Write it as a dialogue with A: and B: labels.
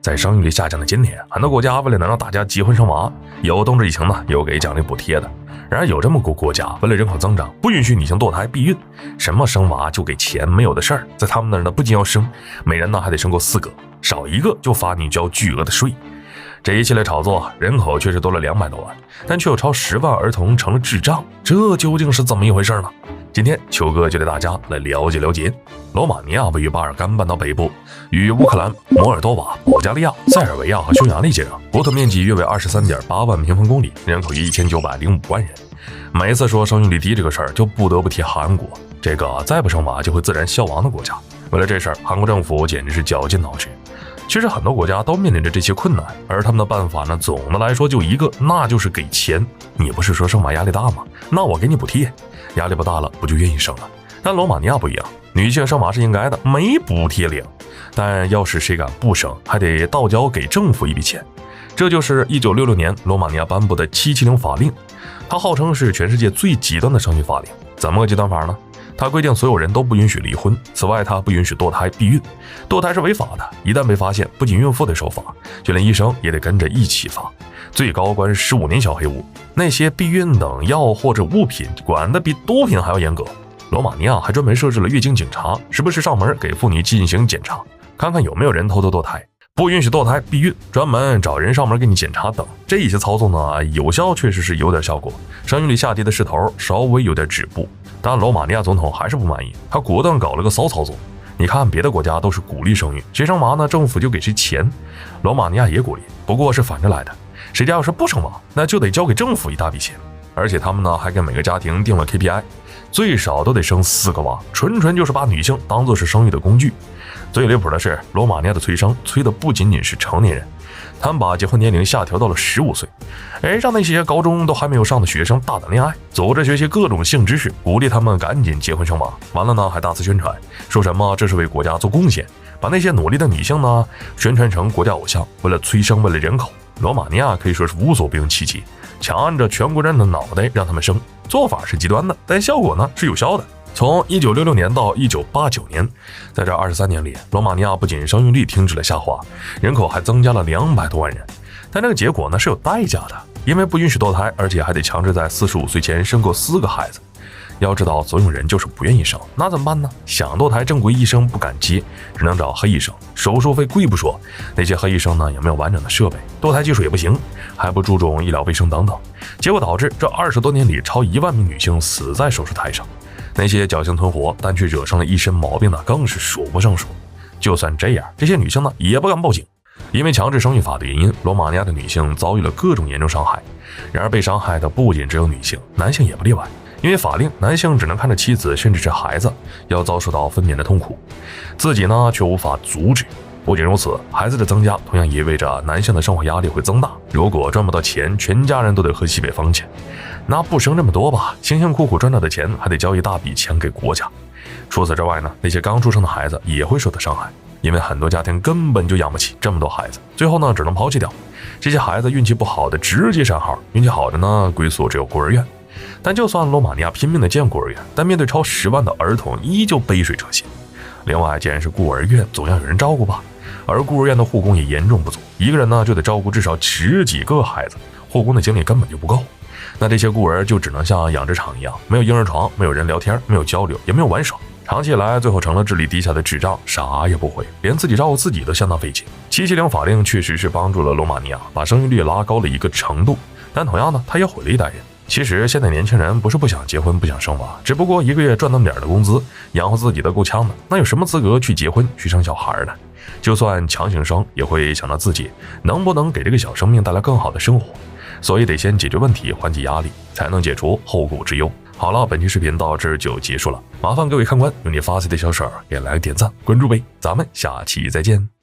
A: 在生育率下降的今天，很多国家为了能让大家结婚生娃，有动之以情呢，有给奖励补贴的。然而有这么个国家，为了人口增长，不允许女性堕胎避孕，什么生娃就给钱，没有的事儿。在他们那儿呢，不仅要生，每人呢还得生够4个，少一个就罚你交巨额的税。这一系列炒作，人口确实多了200多万，但却有超10万儿童成了智障，这究竟是怎么一回事呢？今天秋哥就带大家来了解了解。罗马尼亚位于巴尔干半岛北部，与乌克兰、摩尔多瓦、保加利亚、塞尔维亚和匈牙利接壤，国土面积约为23.8万平方公里，人口约1905万人。每次说生育率低这个事儿，就不得不提韩国，这个再不生娃就会自然消亡的国家。为了这事儿，韩国政府简直是绞尽脑汁。其实很多国家都面临着这些困难，而他们的办法呢，总的来说就一个，那就是给钱。你不是说生娃压力大吗？那我给你补贴，压力不大了，不就愿意生了？但罗马尼亚不一样，女性生娃是应该的，没补贴领。但要是谁敢不生，还得倒交给政府一笔钱。这就是1966年罗马尼亚颁布的770法令，它号称是全世界最极端的生育法令。怎么个极端法呢？它规定所有人都不允许离婚，此外它不允许堕胎避孕，堕胎是违法的，一旦被发现，不仅孕妇得受罚，就连医生也得跟着一起罚，最高关15年小黑屋。那些避孕等药或者物品管得比毒品还要严格。罗马尼亚还专门设置了月经警察，时不时上门给妇女进行检查，看看有没有人偷偷堕胎。不允许堕胎避孕，专门找人上门给你检查等，这一些操作呢，有效确实是有点效果，生育率下跌的势头稍微有点止步。但罗马尼亚总统还是不满意，他果断搞了个骚操作。你看别的国家都是鼓励生育，谁生娃呢政府就给谁钱，罗马尼亚也鼓励，不过是反着来的，谁家要是不生娃，那就得交给政府一大笔钱。而且他们呢还给每个家庭定了 KPI， 最少都得生4个娃，纯就是把女性当作是生育的工具。最离谱的是，罗马尼亚的催生催的不仅仅是成年人，他们把结婚年龄下调到了15岁，让那些高中都还没有上的学生大胆恋爱，组织学习各种性知识，鼓励他们赶紧结婚生娃。完了呢，还大肆宣传，说什么这是为国家做贡献，把那些努力的女性呢宣传成国家偶像，为了催生，为了人口。罗马尼亚可以说是无所不用其极，强按着全国人的脑袋让他们生，做法是极端的，但效果呢是有效的。从1966年到1989年，在这23年里，罗马尼亚不仅生育率停止了下滑，人口还增加了200多万人。但这个结果呢是有代价的，因为不允许堕胎，而且还得强制在45岁前生够4个孩子。要知道，总有人就是不愿意生，那怎么办呢？想堕胎，正规医生不敢接，只能找黑医生，手术费贵不说，那些黑医生呢也没有完整的设备，堕胎技术也不行，还不注重医疗卫生等等，结果导致这20多年里超1万名女性死在手术台上。那些侥幸存活但却惹上了一身毛病的更是数不胜数。就算这样，这些女性呢也不敢报警，因为强制生育法的原因，罗马尼亚的女性遭遇了各种严重伤害。然而被伤害的不仅只有女性，男性也不例外，因为法令，男性只能看着妻子甚至是孩子要遭受到分娩的痛苦，自己呢却无法阻止。不仅如此，孩子的增加同样意味着男性的生活压力会增大，如果赚不到钱，全家人都得喝西北风去，那不生这么多吧，辛辛苦苦赚到的钱还得交一大笔钱给国家。除此之外呢，那些刚出生的孩子也会受到伤害，因为很多家庭根本就养不起这么多孩子，最后呢只能抛弃掉。这些孩子运气不好的直接删号，运气好的呢归宿只有孤儿院。但就算罗马尼亚拼命的建孤儿院，但面对超10万的儿童依旧杯水车薪。另外，既然是孤儿院，总要有人照顾吧，而孤儿院的护工也严重不足，一个人呢就得照顾至少10几个孩子，护工的精力根本就不够。那这些孤儿就只能像养殖场一样，没有婴儿床，没有人聊天，没有交流，也没有玩耍，长期以来最后成了智力低下的智障，啥也不会，连自己照顾自己都相当费劲。770法令确实是帮助了罗马尼亚把生育率拉高了一个程度，但同样呢，它也毁了一代人。其实现在年轻人不是不想结婚不想生娃，只不过一个月赚那么点的工资，养活自己都够呛的，那有什么资格去结婚去生小孩呢？就算强行生，也会想到自己能不能给这个小生命带来更好的生活，所以得先解决问题，缓解压力，才能解除后顾之忧。好了，本期视频到这儿就结束了，麻烦各位看官用你发财的小手给来个点赞关注呗，咱们下期再见。